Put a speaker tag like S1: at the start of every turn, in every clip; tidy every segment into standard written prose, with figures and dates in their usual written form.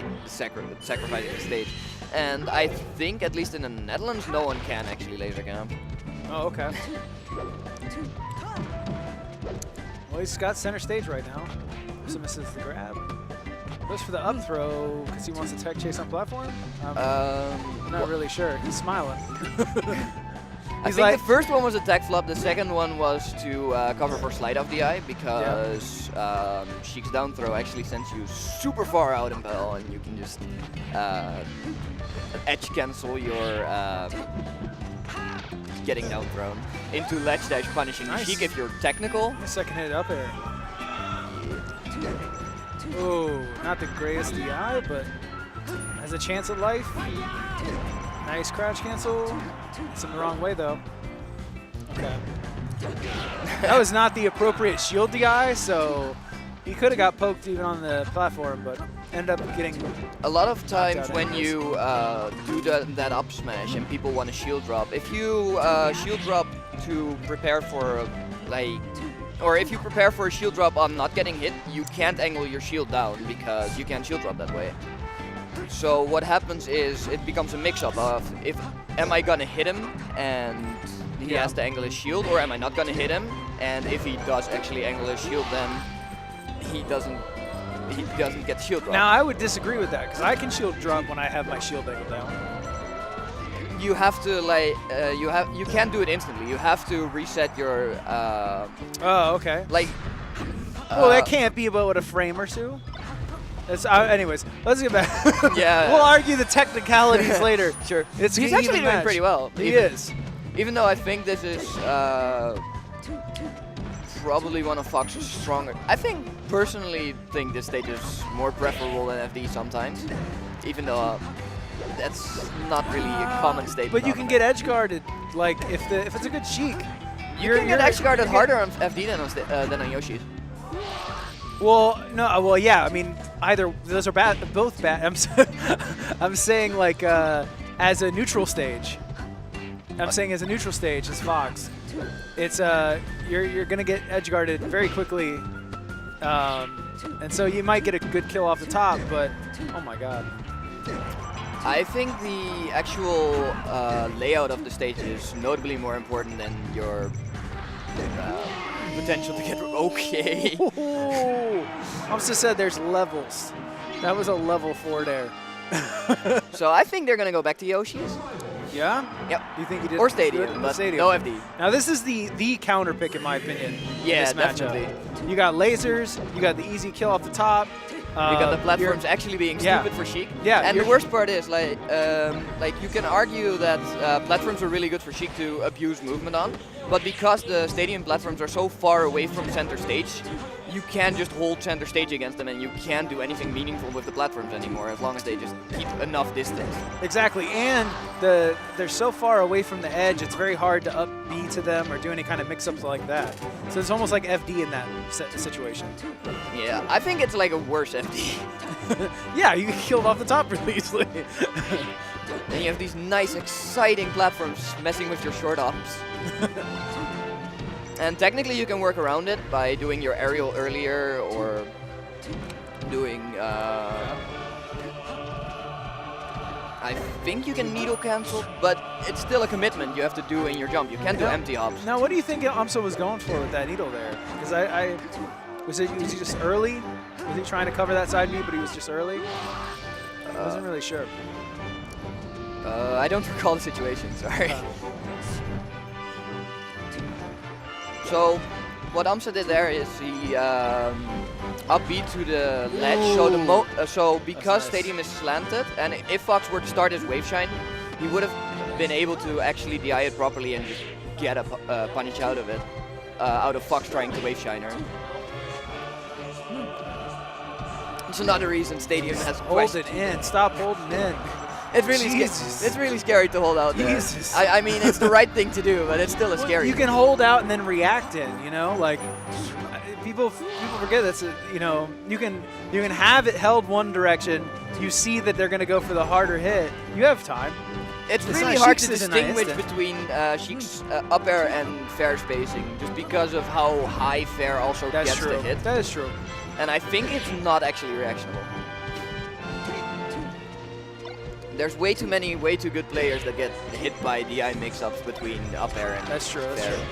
S1: like sacrificing the stage. And I think, at least in the Netherlands, no one can actually laser cam.
S2: Oh, okay. Well, he's got center stage right now. So misses the grab. Goes for the up throw because he wants to tech chase on platform? Not really sure. He's smiling.
S1: I think the first one was a tech flop. The second one was to cover for slide off DI because Sheik's down throw actually sends you super far out in battle, and you can just edge cancel your getting down thrown into ledge dash, punishing Sheik if you're technical.
S2: Second hit up air. Oh, not the greatest DI, but has a chance at life. Nice crouch cancel. It's in the wrong way though. Okay. That was not the appropriate shield DI, so he could have got poked even on the platform, but ended up getting.
S1: A lot of times when you do that up smash and people want to shield drop, if you shield drop to prepare for or if you prepare for a shield drop on not getting hit, you can't angle your shield down because you can't shield drop that way. So what happens is it becomes a mix-up of am I gonna hit him and he has to angle his shield, or am I not gonna hit him and if he does actually angle his shield, then he doesn't get shield drop.
S2: Now I would disagree with that because I can shield drop when I have my shield angled down.
S1: You have to you can't do it instantly. You have to reset your.
S2: Oh, okay. Well, that can't be about a frame or two. Anyways, let's get back.
S1: Yeah.
S2: We'll argue the technicalities later.
S1: Sure.
S2: He's
S1: actually doing pretty well.
S2: He is.
S1: Even though I think this is probably one of Fox's stronger. I personally think this stage is more preferable than FD sometimes, even though. That's not really a common statement.
S2: But you can get edge guarded, like if it's a good Sheik.
S1: You can get edge guarded harder on FD than on Yoshi's.
S2: Well, no, well, yeah. I mean, either those are bad, both bad. I'm saying like as a neutral stage. I'm saying as a neutral stage as Fox, it's you're gonna get edge guarded very quickly, and so you might get a good kill off the top. But oh my God.
S1: I think the actual layout of the stage is notably more important than your potential to get. Okay.
S2: Amsah said there's levels. That was a level 4 there.
S1: So I think they're gonna go back to Yoshi's.
S2: Yeah?
S1: Yep.
S2: You think he did?
S1: Or Stadium, but
S2: Stadium.
S1: no FD.
S2: Now this is the counter pick in my opinion.
S1: Yeah,
S2: in this
S1: definitely.
S2: Matchup. You got lasers. You got the easy kill off the top.
S1: You got the platforms actually being stupid for Sheik.
S2: Yeah.
S1: And the worst part is like you can argue that platforms are really good for Sheik to abuse movement on, but because the stadium platforms are so far away from center stage, you can't just hold center stage against them, and you can't do anything meaningful with the platforms anymore as long as they just keep enough distance.
S2: Exactly, and they're so far away from the edge, it's very hard to up B to them or do any kind of mix-ups like that. So it's almost like FD in that situation.
S1: Yeah, I think it's like a worse FD.
S2: Yeah, you get killed off the top really easily.
S1: And you have these nice, exciting platforms messing with your short ops. And technically you can work around it by doing your aerial earlier or doing... I think you can needle cancel, but it's still a commitment you have to do in your jump. You can't do empty hops.
S2: Now, what do you think Amsah was going for with that needle there? Because was he just early? Was he trying to cover that side B, but he was just early? I wasn't really sure.
S1: I don't recall the situation, sorry. So, what Amsah did there is he up B to the ledge. So because Stadium is slanted, and if Fox were to start his Wave Shine, he would have been able to actually DI it properly and just get a punish out of it, out of Fox trying to Wave Shiner. It's another reason Stadium has
S2: hold it in. Stop holding in.
S1: It's really scary to hold out there. I mean, it's the right thing to do, but it's still a scary.
S2: You can hold out and then react in. You know, like people forget that's you know you can have it held one direction. You see that they're going to go for the harder hit. You have time.
S1: It's really hard to distinguish between Sheik's up air and fair spacing, just because of how high fair also gets the hit.
S2: That is true.
S1: And I think it's not actually reactionable. there's way too many, way too good players that get hit by DI mix-ups between up air and
S2: That's true. That's
S1: fair.
S2: true.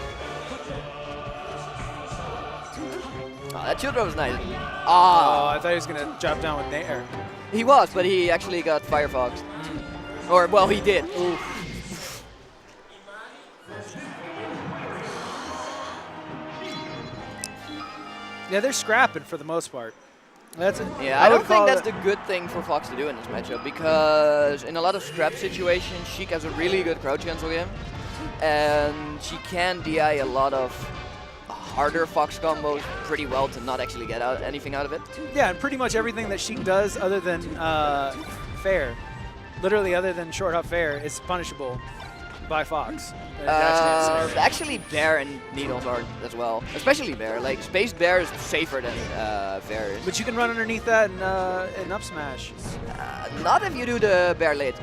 S1: Oh, that shield drop was nice.
S2: Oh,
S1: Ah,
S2: I thought he was gonna drop down with Nair.
S1: he was, but he actually got Firefox. Or, well, he did.
S2: Yeah, they're scrapping for the most part. That's it.
S1: Yeah, I don't
S2: would call
S1: think that's
S2: it-
S1: the good thing for Fox to do in this matchup, because in a lot of scrap situations, Sheik has a really good crouch cancel game, and she can DI a lot of harder Fox combos pretty well to not actually get anything out of it.
S2: Yeah, and pretty much everything that Sheik does other than fair, literally other than short hop fair, is punishable by Fox.
S1: Actually, Bear and Needles are as well, especially Bear. Like, Space Bear is safer than Fair is.
S2: But you can run underneath that and up smash.
S1: Not if you do the Bear late.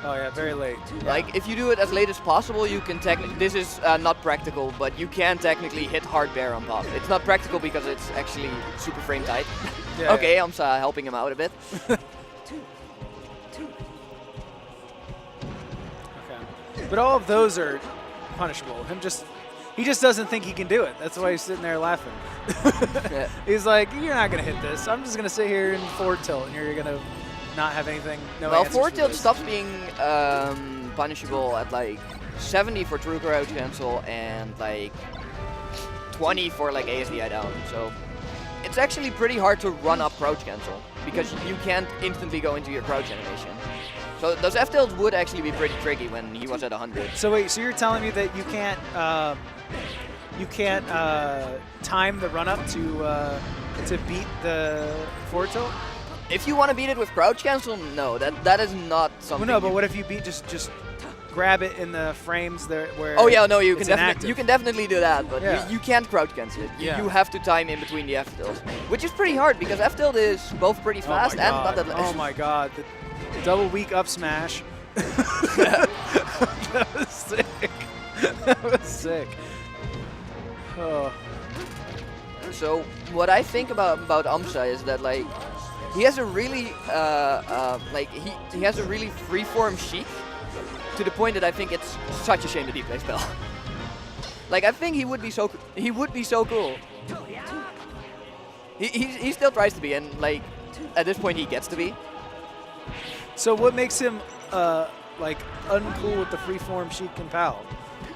S2: Oh yeah, very late.
S1: Like, if you do it as late as possible, you can technically, this is not practical, but you can technically hit hard Bear on top. It's not practical because it's actually super frame tight.
S2: Yeah,
S1: Okay, I'm helping him out a bit.
S2: Okay. But all of those are punishable. He just doesn't think he can do it. That's why he's sitting there laughing.
S1: Yeah.
S2: He's like, you're not gonna hit this. I'm just gonna sit here and forward tilt, and you're gonna not have anything. No
S1: Well,
S2: answers
S1: forward
S2: for
S1: tilt
S2: this.
S1: stops being punishable at like 70 for true crouch cancel and like 20 for like ASDI down. So it's actually pretty hard to run up crouch cancel because you can't instantly go into your crouch animation. So those F tilts would actually be pretty tricky when he was at 100.
S2: So wait, so you're telling me that you can't time the run up to beat the forward tilt?
S1: If you want to beat it with crouch cancel, no, that is not something.
S2: Well, no, but what if you beat just grab it in the frames there where?
S1: Oh yeah, no, you
S2: it's
S1: can
S2: inactive?
S1: definitely do that, but
S2: Yeah.
S1: you can't crouch cancel it.
S2: Yeah.
S1: You have to time in between the F tilts, which is pretty hard because F tilt is both pretty fast
S2: oh my
S1: and
S2: god.
S1: not that.
S2: Oh my god, the double weak up smash. That was sick. That was sick. Oh.
S1: So what I think about Amsah is that like he has a really he has a really freeform Sheik to the point that I think it's such a shame that he plays Bell. Like I think he would be so cool. He still tries to be, and like at this point he gets to be.
S2: So what makes him like uncool with the freeform Sheik and Pal?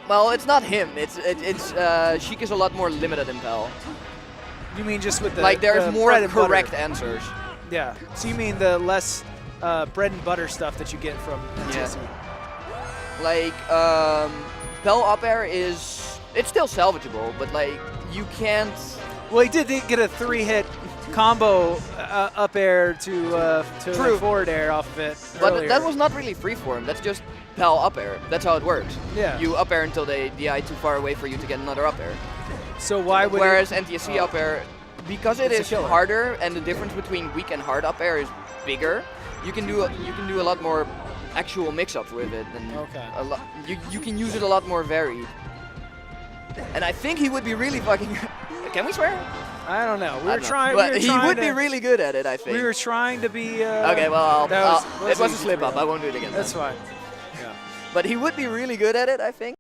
S1: Well, it's not him. It's Sheik is a lot more limited in Pal.
S2: You mean just with the
S1: Like there's
S2: the
S1: more
S2: bread and
S1: correct
S2: butter.
S1: answers.
S2: Yeah. So you mean the less bread and butter stuff that you get from DSEA?
S1: Like Pal up air it's still salvageable, but like you can't.
S2: Well, he did get a 3-hit combo up air to
S1: True.
S2: forward air off of it.
S1: But
S2: earlier.
S1: that was not really freeform. That's just Pal up air. That's how it works.
S2: Yeah.
S1: You up air until they DI too far away for you to get another up air.
S2: So why would
S1: Whereas
S2: it,
S1: NTSC up air, because it
S2: It's a
S1: is
S2: killer.
S1: harder and the difference between weak and hard up air is bigger, you can do a lot more actual mix-ups with it. And
S2: Okay.
S1: you can use it a lot more varied. And I think he would be really fucking. Can we swear?
S2: I don't know.
S1: I don't know.
S2: Trying.
S1: But
S2: we were
S1: he
S2: trying
S1: would
S2: to,
S1: be really good at it, I think.
S2: We were trying to be.
S1: Okay, well,
S2: that
S1: it was a
S2: easy
S1: slip
S2: for
S1: up.
S2: you.
S1: I won't do it again.
S2: That's
S1: then.
S2: fine. Yeah.
S1: But he would be really good at it, I think.